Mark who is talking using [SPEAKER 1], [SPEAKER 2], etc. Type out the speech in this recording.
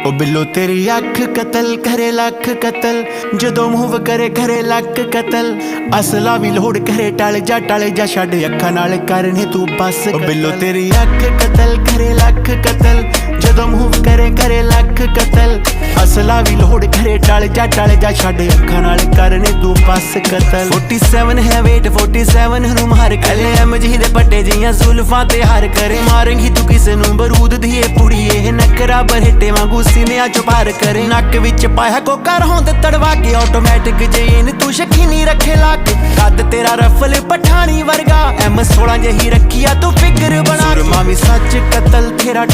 [SPEAKER 1] ओ बिल्लो तेरी अख कतल करे लख कतल, जदों मूव करे करे लक कतल। असला भी लोड करे टल जा छड़ अखा नाल करने तू बस। ओ बिल्लो तेरी अख कतल करे लख कतल, जदों मूव करे करे लख कतल। असला भी लोड करे टल जा छड़ अखा नाल करने तू बस कतल। 47 है वेट 47 नू मार कले एमजी दे पट्टे जियां जुल्फां ते हार करे। मारेंगी तू किसे नू बरूद दी पुड़िए नकरा बरहटे वांगू सीने चो पार करे। नक विच पाया कोका होंद तड़वा के ऑटोमैटिक जेन तू शकीनी रखे लाके। कद तेरा रफल पठानी वर्गा M16 जही रखिया तू फिगर बना। सुरमा भी सच कतल तेरा